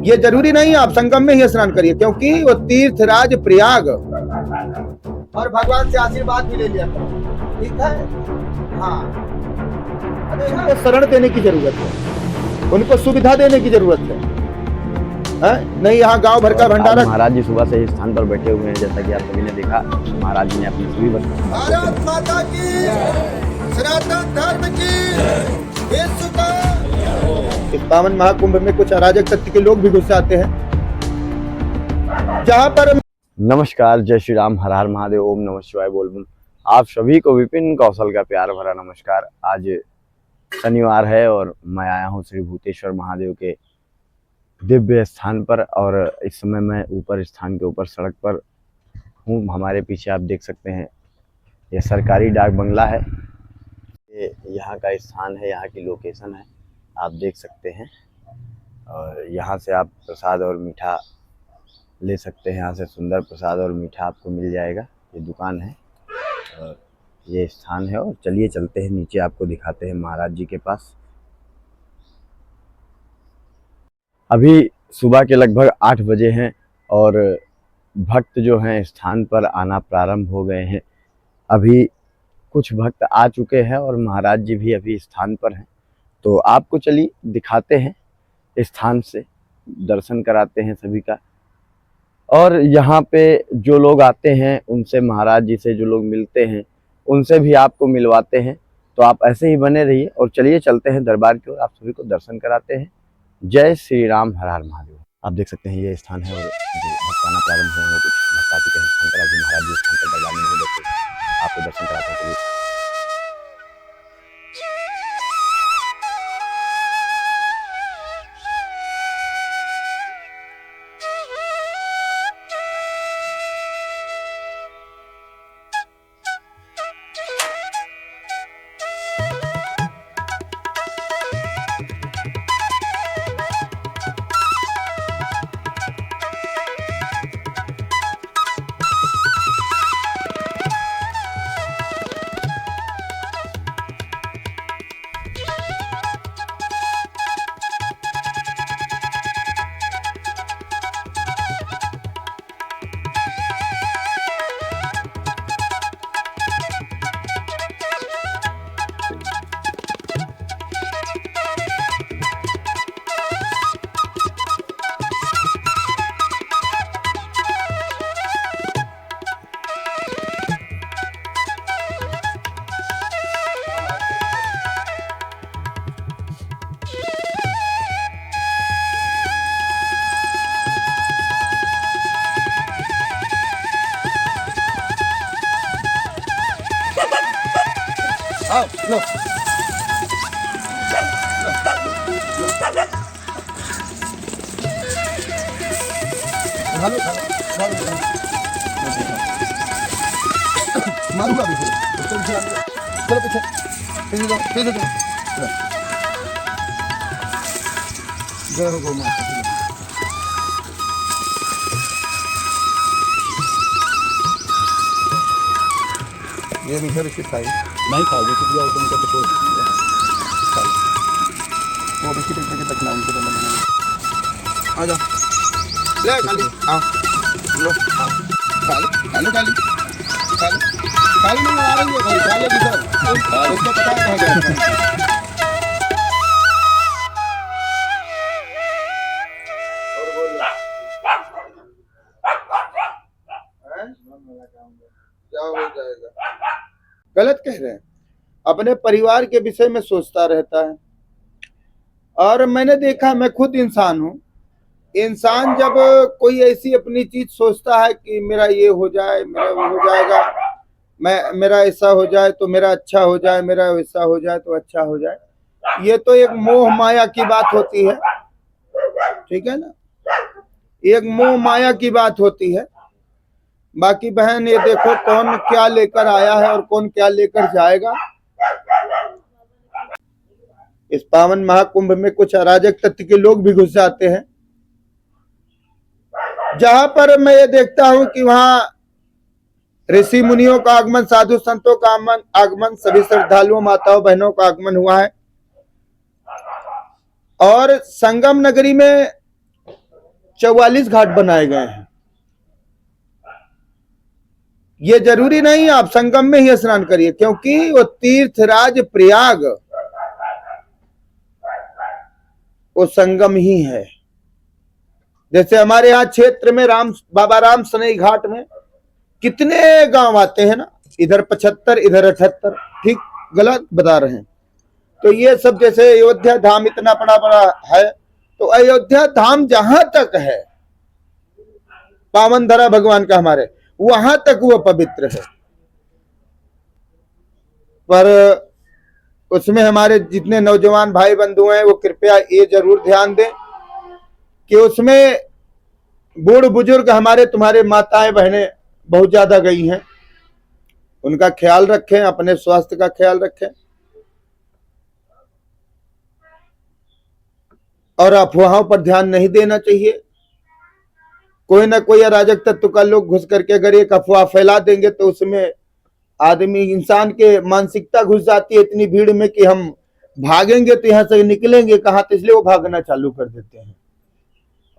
ये जरूरी नहीं आप संगम में ही स्नान करिए, क्योंकि वो तीर्थराज प्रयाग, और भगवान से आशीर्वाद भी ले लिया करो, ठीक है। हाँ, अरे उनको शरण देने की जरूरत है, उनको सुविधा देने की जरूरत है, नहीं यहाँ गांव भर का भंडारा। महाराज जी सुबह से इस स्थान पर बैठे हुए हैं, जैसा कि आप सभी ने देखा। महाराज जी ने अपनी सभी भारत माता की, सनातन धर्म की, इस पावन महाकुंभ में कुछ अराजक तत्व के लोग भी घुस आते हैं, जहां पर। नमस्कार, जय श्री राम, हर हर महादेव, ओम नमः शिवाय बोल बोल। आप सभी को विपिन कौशल का प्यार भरा नमस्कार। आज शनिवार है और मैं आया हूँ श्री भूतेश्वर महादेव के दिव्य स्थान पर, और इस समय मैं ऊपर स्थान के ऊपर सड़क पर हूँ। हमारे पीछे आप देख सकते हैं यह सरकारी डाक बंगला है, ये यहाँ का स्थान है, यहाँ की लोकेशन है, आप देख सकते हैं। और यहाँ से आप प्रसाद और मीठा ले सकते हैं, यहाँ से सुंदर प्रसाद और मीठा आपको मिल जाएगा। ये दुकान है और ये स्थान है। और चलिए चलते हैं नीचे, आपको दिखाते हैं महाराज जी के पास। अभी सुबह के लगभग 8 बजे हैं और भक्त जो हैं स्थान पर आना प्रारंभ हो गए हैं। अभी कुछ भक्त आ चुके हैं और महाराज जी भी अभी स्थान पर हैं, तो आपको चलिए दिखाते हैं स्थान से, दर्शन कराते हैं सभी का। और यहाँ पे जो लोग आते हैं उनसे, महाराज जी से जो लोग मिलते हैं उनसे भी आपको मिलवाते हैं। तो आप ऐसे ही बने रहिए और चलिए चलते हैं दरबार की ओर, आप सभी को दर्शन कराते हैं। जय श्री राम, हर हर महादेव। आप देख सकते हैं ये स्थान है और जो भक्त आना प्रारंभ हुए हैं, कुछ भक्त आ चुके हैं स्थान पर। अभी महाराज जी स्थान पर दरबार में नहीं बैठे, आपको दर्शन कराते हैं। चलिए आओ लो, मारूंगा भी, चलो पीछे पीछे चलो। जय हो गौ माता। ये मीठा बिस्किट खाई नहीं खाओगे, कुछ भी आइटम का तो वो बिस्किट लेके तक ना उनको तो आ जा ले खाली, आओ लो, आओ खाली खाली खाली खाली नहीं आ रही है, खा ले सर, उसको पता है कहाँ गया। गलत कह रहे हैं, अपने परिवार के विषय में सोचता रहता है। और मैंने देखा, मैं खुद इंसान हूँ, इंसान जब कोई ऐसी अपनी चीज सोचता है कि मेरा ये हो जाए, मेरा वो हो जाएगा, मेरा ऐसा हो जाए तो मेरा अच्छा हो जाए, मेरा वैसा हो जाए तो अच्छा हो जाए, ये तो एक मोह माया की बात होती है, ठीक है ना, एक मोह माया की बात होती है। बाकी बहन ये देखो कौन क्या लेकर आया है और कौन क्या लेकर जाएगा। इस पावन महाकुंभ में कुछ अराजक तत्व के लोग भी घुस जाते हैं, जहां पर मैं ये देखता हूं कि वहां ऋषि मुनियों का आगमन, साधु संतों का आगमन, सभी श्रद्धालुओं माताओं बहनों का आगमन हुआ है। और संगम नगरी में 44 घाट बनाए गए हैं। ये जरूरी नहीं आप संगम में ही स्नान करिए, क्योंकि वो तीर्थराज प्रयाग वो संगम ही है। जैसे हमारे यहाँ क्षेत्र में बाबा राम सनई घाट में कितने गांव आते हैं ना, इधर 75 इधर 78, ठीक गलत बता रहे हैं। तो ये सब जैसे अयोध्या धाम इतना बड़ा बड़ा है, तो अयोध्या धाम जहां तक है पावन धरा भगवान का हमारे, वहां तक वो पवित्र है। पर उसमें हमारे जितने नौजवान भाई बंधु हैं वो कृपया ये जरूर ध्यान दें कि उसमें बूढ़ बुजुर्ग हमारे तुम्हारे माताएं बहनें बहुत ज्यादा गई हैं, उनका ख्याल रखें, अपने स्वास्थ्य का ख्याल रखें और अफवाहों पर ध्यान नहीं देना चाहिए। कोई ना कोई अराजक तत्व का लोग घुस करके अगर एक अफवाह फैला देंगे तो उसमें आदमी इंसान के मानसिकता घुस जाती है इतनी भीड़ में कि हम भागेंगे तो यहां से निकलेंगे कहां, तो इसलिए वो भागना चालू कर देते हैं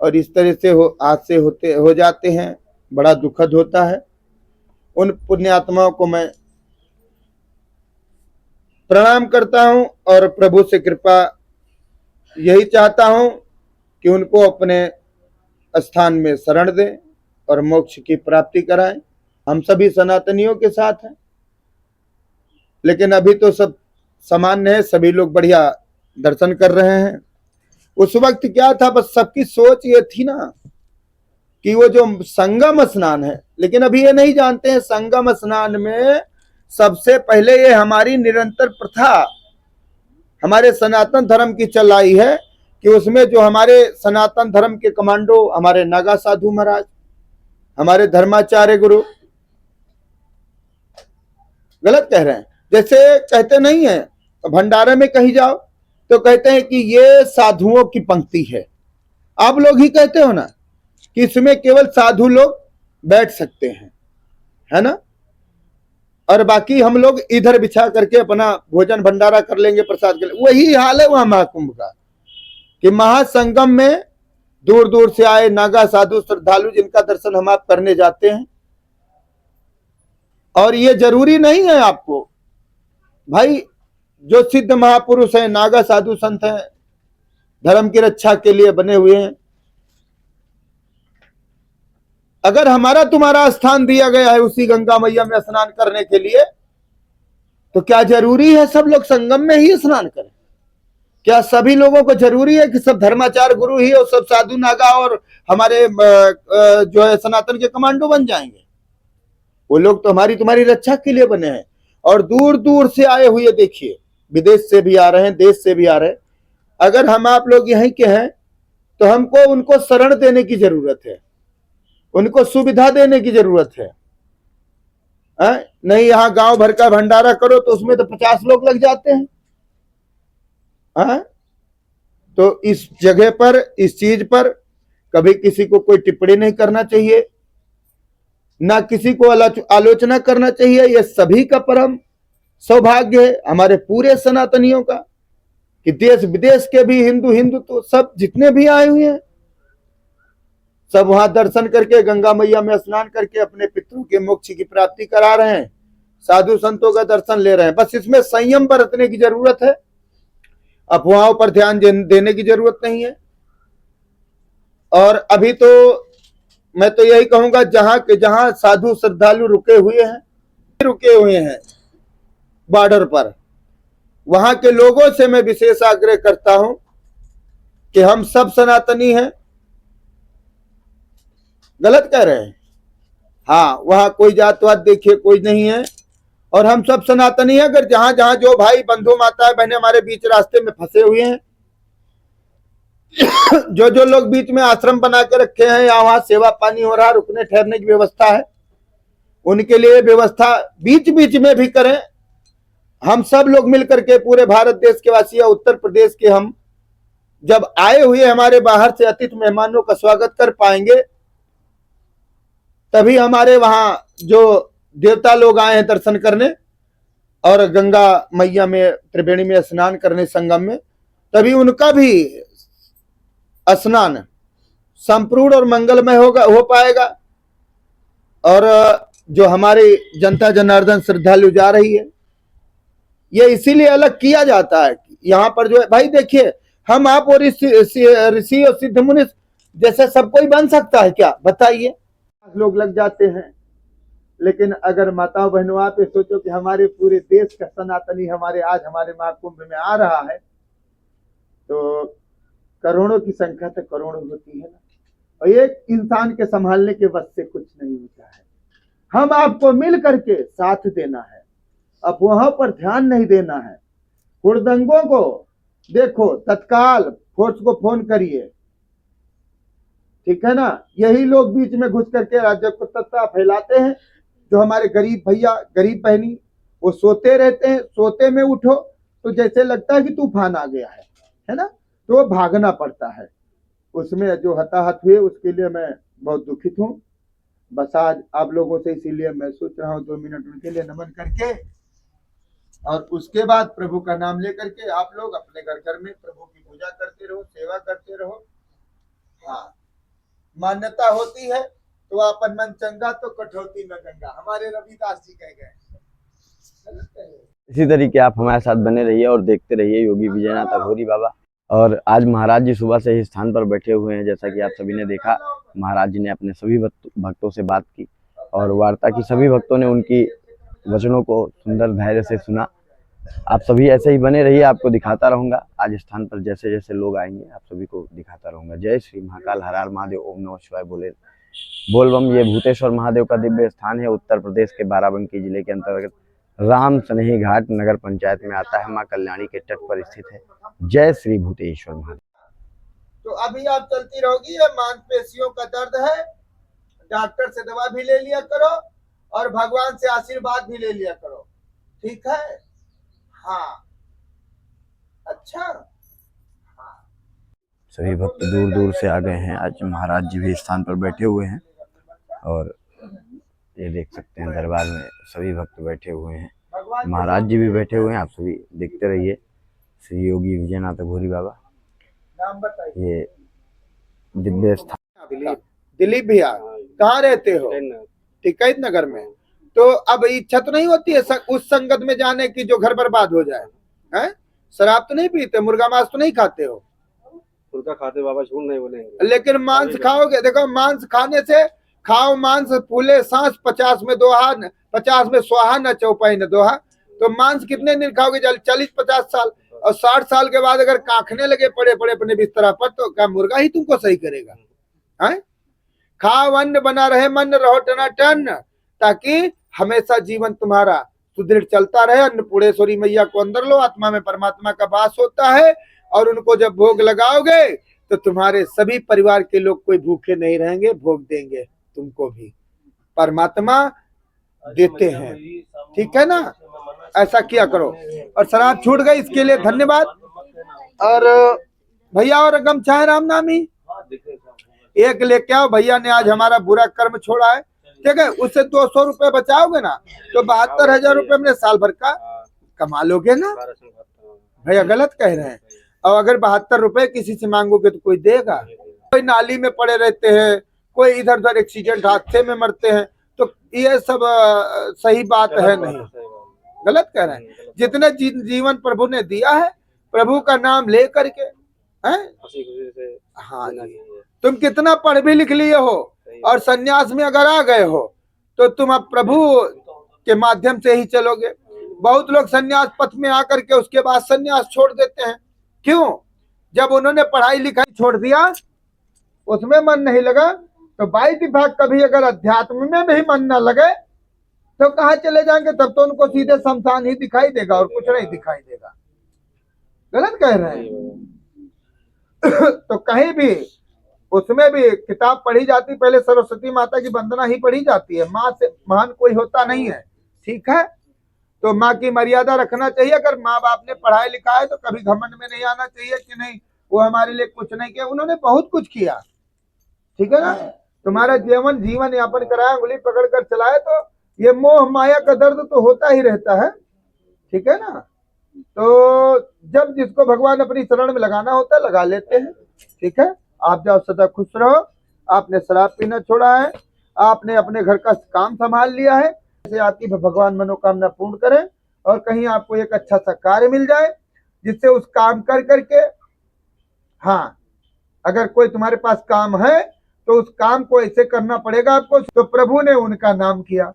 और इस तरह से हादसे हो जाते हैं। बड़ा दुखद होता है। उन पुण्यात्माओं को मैं प्रणाम करता हूं और प्रभु से कृपा यही चाहता हूं कि उनको अपने स्थान में शरण दें और मोक्ष की प्राप्ति कराएं। हम सभी सनातनियों के साथ हैं, लेकिन अभी तो सब सामान्य है, सभी लोग बढ़िया दर्शन कर रहे हैं। उस वक्त क्या था, बस सबकी सोच ये थी ना कि वो जो संगम स्नान है, लेकिन अभी ये नहीं जानते हैं संगम स्नान में सबसे पहले ये हमारी निरंतर प्रथा हमारे सनातन धर्म की चलाई है कि उसमें जो हमारे सनातन धर्म के कमांडो हमारे नागा साधु महाराज, हमारे धर्माचार्य गुरु, गलत कह रहे हैं, जैसे कहते नहीं है भंडारे में कहीं जाओ तो कहते हैं कि ये साधुओं की पंक्ति है। आप लोग ही कहते हो ना कि इसमें केवल साधु लोग बैठ सकते हैं, है ना, और बाकी हम लोग इधर बिछा करके अपना भोजन भंडारा कर लेंगे प्रसाद के लिए। वही हाल है वहां महाकुंभ का कि महासंगम में दूर दूर से आए नागा साधु श्रद्धालु जिनका दर्शन हम आप करने जाते हैं। और ये जरूरी नहीं है आपको भाई, जो सिद्ध महापुरुष हैं, नागा साधु संत हैं, धर्म की रक्षा के लिए बने हुए हैं, अगर हमारा तुम्हारा स्थान दिया गया है उसी गंगा मैया में स्नान करने के लिए, तो क्या जरूरी है सब लोग संगम में ही स्नान करें? क्या सभी लोगों को जरूरी है कि सब धर्माचार्य गुरु ही और सब साधु नागा और हमारे जो है सनातन के कमांडो बन जाएंगे? वो लोग तो हमारी तुम्हारी रक्षा के लिए बने हैं और दूर दूर से आए हुए, देखिए विदेश से भी आ रहे हैं, देश से भी आ रहे हैं। अगर हम आप लोग यहीं के हैं तो हमको उनको शरण देने की जरूरत है, उनको सुविधा देने की जरूरत है। नहीं यहाँ गांव भर का भंडारा करो तो उसमें तो 50 लोग लग जाते हैं। तो इस जगह पर, इस चीज पर कभी किसी को कोई टिप्पणी नहीं करना चाहिए, ना किसी को आलोचना करना चाहिए। यह सभी का परम सौभाग्य है हमारे पूरे सनातनियों का कि देश विदेश के भी हिंदू तो सब जितने भी आए हुए हैं सब वहां दर्शन करके गंगा मैया में स्नान करके अपने पितरों के मोक्ष की प्राप्ति करा रहे हैं, साधु संतों का दर्शन ले रहे हैं। बस इसमें संयम बरतने की जरूरत है, अफवाहों पर ध्यान देने की जरूरत नहीं है। और अभी तो मैं तो यही कहूंगा जहां साधु श्रद्धालु रुके हुए हैं बॉर्डर पर, वहां के लोगों से मैं विशेष आग्रह करता हूं कि हम सब सनातनी हैं। गलत कह रहे हैं? हाँ, वहां कोई जातवाद देखिए कोई नहीं है और हम सब सनातनी हैं। अगर जहां जहां जो भाई बंधु माताएं बहनें हमारे बीच रास्ते में फंसे हुए हैं, जो लोग बीच में आश्रम बना के रखे हैं या वहां सेवा पानी हो रहा, रुकने ठहरने की व्यवस्था है, उनके लिए व्यवस्था बीच बीच में भी करें। हम सब लोग मिलकर के पूरे भारत देश के वासी या उत्तर प्रदेश के हम जब आए हुए हमारे बाहर से अतिथि मेहमानों का स्वागत कर पाएंगे, तभी हमारे वहां जो देवता लोग आए हैं दर्शन करने और गंगा मैया में त्रिवेणी में स्नान करने संगम में, तभी उनका भी स्नान संपूर्ण और मंगलमय हो पाएगा। और जो हमारी जनता जनार्दन श्रद्धालु जा रही है, ये इसीलिए अलग किया जाता है। यहाँ पर जो है भाई देखिए, हम आप और ऋषि और सिद्ध मुनि जैसे सब कोई बन सकता है क्या, बताइए? लोग लग जाते हैं। लेकिन अगर माताओं बहनों आप ये सोचो कि हमारे पूरे देश का सनातनी हमारे महाकुंभ में आ रहा है, तो करोड़ों की संख्या तो करोड़ों होती है ना, और एक इंसान के संभालने के बस से कुछ नहीं होता है। हम आपको मिल करके साथ देना है, अफवाहों पर ध्यान नहीं देना है। हुड़दंगों को देखो, तत्काल फोर्स को फोन करिए, ठीक है ना। यही लोग बीच में घुस करके राज्य को तत्ता फैलाते हैं। जो हमारे गरीब भैया गरीब बहनी वो सोते रहते हैं, सोते में उठो तो जैसे लगता है कि तूफान आ गया है ना, तो वो भागना पड़ता है। उसमें जो हताहत हुए उसके लिए मैं बहुत दुखित हूँ। बस आज आप लोगों से इसीलिए मैं सोच रहा हूँ 2 मिनट उनके लिए नमन करके, और उसके बाद प्रभु का नाम लेकर के आप लोग अपने घर घर में प्रभु की पूजा करते रहो, सेवा करते रहो। हाँ, मान्यता होती है तो अपन मन चंगा तो कठौती न गंगा, हमारे रविदास जी कह गए। इसी तरीके आप हमारे साथ बने रहिए और देखते रहिए योगी विजयनाथ अघोरी बाबा। और आज महाराज जी सुबह से ही स्थान पर बैठे हुए हैं। जैसा कि आप सभी ने देखा, महाराज जी ने अपने सभी भक्तों से बात की और वार्ता की। सभी भक्तों ने उनकी वचनों को सुंदर धैर्य से सुना। आप सभी ऐसे ही बने रहिए, आपको दिखाता रहूंगा आज स्थान पर जैसे जैसे लोग आएंगे आप सभी को दिखाता रहूंगा। जय श्री महाकाल, हर हर महादेव, ओम नमः शिवाय, बोल बम। ये भूतेश्वर महादेव का दिव्य स्थान है। उत्तर प्रदेश के बाराबंकी जिले के अंतर्गत राम सनेही घाट नगर पंचायत में आता है। मां कल्याणी के तट पर स्थित है। जय श्री भूतेश्वर महादेव। तो अभी आप चलती रहोगी, ये मांसपेशियों का दर्द है, डॉक्टर से दवा भी ले लिया करो और भगवान से आशीर्वाद भी ले लिया करो, ठीक है? हाँ, अच्छा। हाँ, सभी भक्त दूर दूर से आ गए हैं। आज महाराज जी भी स्थान पर बैठे हुए हैं और ये देख सकते हैं दरबार में सभी भक्त बैठे हुए हैं। महाराज जी भी बैठे हुए हैं। आप सभी देखते रहिए। श्री योगी विजयनाथ अघोरी बाबा, नाम बताइए। ये दिव्य स्थान। दिलीप भैया कहाँ रहते हो? टिकैत नगर में। तो अब इच्छा तो नहीं होती है उस संगत में जाने की जो घर बर्बाद हो जाए? हैं? शराब तो नहीं पीते, मुर्गा मांस तो नहीं खाते हो? मुर्गा खाते बाबा, झूठ नहीं बोलेंगे। लेकिन मांस खाओगे, देखो मांस खाने से खाओ मांस फूले सांस 50 में दोहा, 50 में सुहा न चौपाई न दोहा। तो मांस कितने दिन खाओगे? 40-50 साल। और 60 साल के बाद अगर काखने लगे पड़े पड़े अपने बिस्तरा पर, तो क्या मुर्गा ही तुमको सही करेगा? हैं? खाओ अन्न बना रहे मन, रहो टनाटन, ताकि हमेशा जीवन तुम्हारा सुदृढ़ चलता रहे। अन्नपूर्णेश्वरी मैया को अंदर लो, आत्मा में परमात्मा का वास होता है, और उनको जब भोग लगाओगे तो तुम्हारे सभी परिवार के लोग कोई भूखे नहीं रहेंगे, भोग देंगे तुमको भी, परमात्मा देते हैं, ठीक है ना? ऐसा किया करो। और शराब छूट गई, इसके लिए धन्यवाद। और भैया और गमछा है राम नामी, एक लेके आओ। भैया ने आज हमारा बुरा कर्म छोड़ा है, ठीक है? उससे 200 रुपए बचाओगे ना तो 72,000 रुपए में साल भर का कमा लोगे ना। भैया गलत कह रहे हैं। और अगर 72 रुपए किसी से मांगोगे तो कोई देगा? कोई नाली में पड़े रहते हैं, कोई इधर उधर एक्सीडेंट हादसे में मरते हैं, तो ये सब सही बात है नहीं, गलत कह रहे हैं। जितने जीवन प्रभु ने दिया है, प्रभु का नाम ले करके, हैं? हाँ जी। तुम कितना पढ़ भी लिख लिए हो और सन्यास में अगर आ गए हो तो तुम अब प्रभु के माध्यम से ही चलोगे। बहुत लोग सन्यास पथ में आकर के उसके बाद सन्यास छोड़ देते हैं। क्यों? जब उन्होंने पढ़ाई लिखाई छोड़ दिया, उसमें मन नहीं लगा, तो बाई विभाग कभी अगर अध्यात्म में भी मन न लगे तो कहाँ चले जाएंगे? तब तो उनको सीधे शमशान ही दिखाई देगा और कुछ नहीं दिखाई देगा। गलत कह रहे हैं। तो कहीं भी उसमें भी किताब पढ़ी जाती, पहले सरस्वती माता की वंदना ही पढ़ी जाती है। माँ से महान कोई होता नहीं है, ठीक है? तो माँ की मर्यादा रखना चाहिए। अगर माँ बाप ने पढ़ाया लिखा है तो कभी घमंड में नहीं आना चाहिए कि नहीं वो हमारे लिए कुछ नहीं किया। उन्होंने बहुत कुछ किया, ठीक है ना? तुम्हारा जीवन यापन कराया, उंगली पकड़ कर चलाए, तो ये मोह माया का दर्द तो होता ही रहता है, ठीक है ना? तो जब जिसको भगवान अपनी शरण में लगाना होता है लगा लेते हैं, ठीक है? आप जाओ सदा खुश रहो। आपने शराब पीना छोड़ा है, आपने अपने घर का काम संभाल लिया है। जैसे आपकी भगवान मनोकामना पूर्ण करे और कहीं आपको एक अच्छा सा कार्य मिल जाए जिससे उस काम कर करके, हाँ, अगर कोई तुम्हारे पास काम है तो उस काम को ऐसे करना पड़ेगा आपको। तो प्रभु ने उनका नाम किया,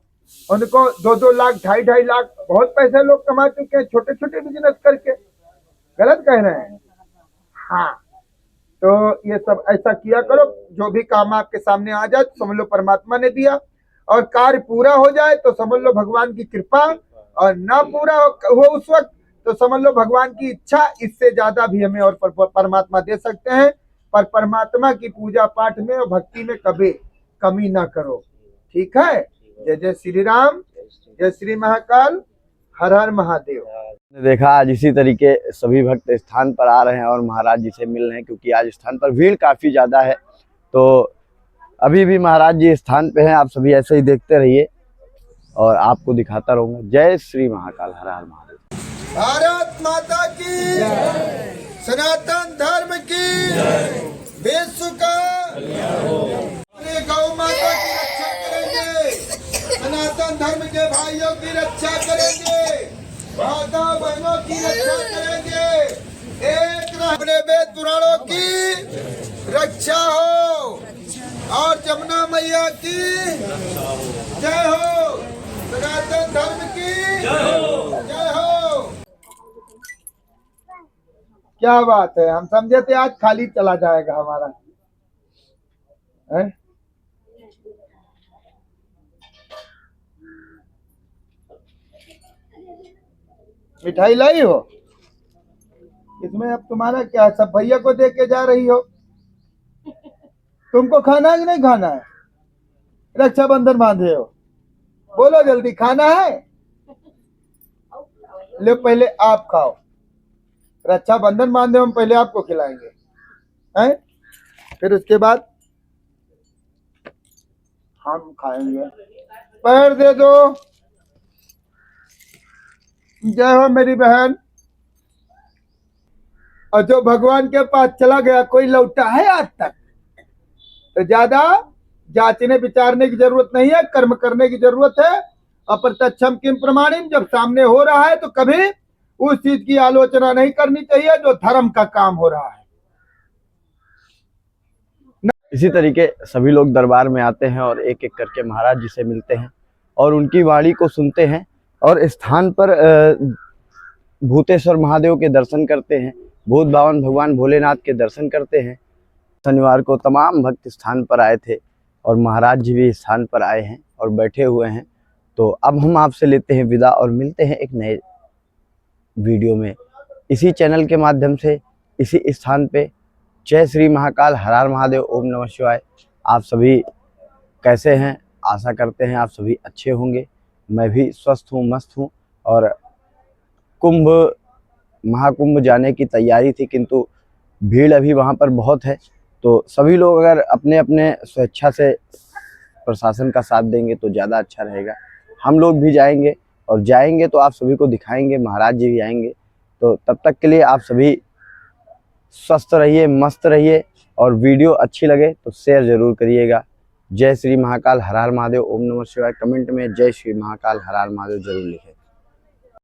उनको 2-2 लाख 2.5-2.5 लाख बहुत पैसे लोग कमा चुके हैं छोटे छोटे बिजनेस करके। गलत कह रहे हैं? हाँ, तो ये सब ऐसा किया करो, जो भी काम आपके सामने आ जाए तो समझ लो परमात्मा ने दिया, और कार्य पूरा हो जाए तो समझ लो भगवान की कृपा, और ना पूरा हो उस वक्त तो समझ लो भगवान की इच्छा। इससे ज्यादा भी हमें और परमात्मा दे सकते हैं, पर परमात्मा की पूजा पाठ में और भक्ति में कभी कमी ना करो। ठीक है? जय जय श्री राम, जय श्री महाकाल, हर हर महादेव। देखा आज इसी तरीके सभी भक्त स्थान पर आ रहे हैं और महाराज जी से मिल रहे हैं, क्योंकि आज स्थान पर भीड़ काफ़ी ज़्यादा है। तो अभी भी महाराज जी स्थान पे हैं, आप सभी ऐसे ही देखते रहिए और आपको दिखाता रहूँगा। जय श्री महाकाल, हर हर महादेव। भारत माता की, सनातन धर्म की, विश्व का, अपने गौ माता की रक्षा करेंगे, सनातन धर्म के भाइयों की रक्षा करेंगे, माता बहनों की रक्षा करेंगे। एक अपने वेद पुराणों की रक्षा हो और जमुना मैया की जय हो, सनातन धर्म की जय हो। क्या बात है, हम समझे थे आज खाली चला जाएगा हमारा है? मिठाई लाई हो? इसमें अब तुम्हारा क्या, सब भैया को दे के जा रही हो? तुमको खाना है कि नहीं खाना है? रक्षाबंधन बांधे हो, बोलो जल्दी, खाना है? ले पहले आप खाओ, रक्षाबंधन बांधे हम पहले आपको खिलाएंगे, हैं? फिर उसके बाद हम खाएंगे। पैर दे दो। जय हो मेरी बहन। और जो भगवान के पास चला गया कोई लौटा है आज तक? तो ज्यादा जांचने विचारने की जरूरत नहीं है, कर्म करने की जरूरत है। अप्रत्यक्षम किम प्रमाणिम, जब सामने हो रहा है तो कभी उस चीज की आलोचना नहीं करनी चाहिए जो धर्म का काम हो रहा है। इसी तरीके सभी लोग दरबार में आते हैं और एक एक करके महाराज जी से मिलते हैं और उनकी वाणी को सुनते हैं और स्थान पर भूतेश्वर महादेव के दर्शन करते हैं, भूत बावन भगवान भोलेनाथ के दर्शन करते हैं। शनिवार को तमाम भक्त स्थान पर आए थे और महाराज जी भी स्थान पर आए हैं और बैठे हुए हैं। तो अब हम आपसे लेते हैं विदा और मिलते हैं एक नए वीडियो में इसी चैनल के माध्यम से, इसी स्थान पे। जय श्री महाकाल, हर हर महादेव, ओम नमः शिवाय। आप सभी कैसे हैं? आशा करते हैं आप सभी अच्छे होंगे। मैं भी स्वस्थ हूँ, मस्त हूँ। और महाकुंभ जाने की तैयारी थी, किंतु भीड़ अभी वहाँ पर बहुत है। तो सभी लोग अगर अपने अपने स्वेच्छा से प्रशासन का साथ देंगे तो ज़्यादा अच्छा रहेगा। हम लोग भी जाएंगे और जाएंगे तो आप सभी को दिखाएंगे, महाराज जी भी आएंगे। तो तब तक के लिए आप सभी स्वस्थ रहिए, मस्त रहिए, और वीडियो अच्छी लगे तो शेयर ज़रूर करिएगा। जय श्री महाकाल, हर हर महादेव, ओम नमः शिवाय। कमेंट में जय श्री महाकाल, हर हर महादेव ज़रूर लिखें।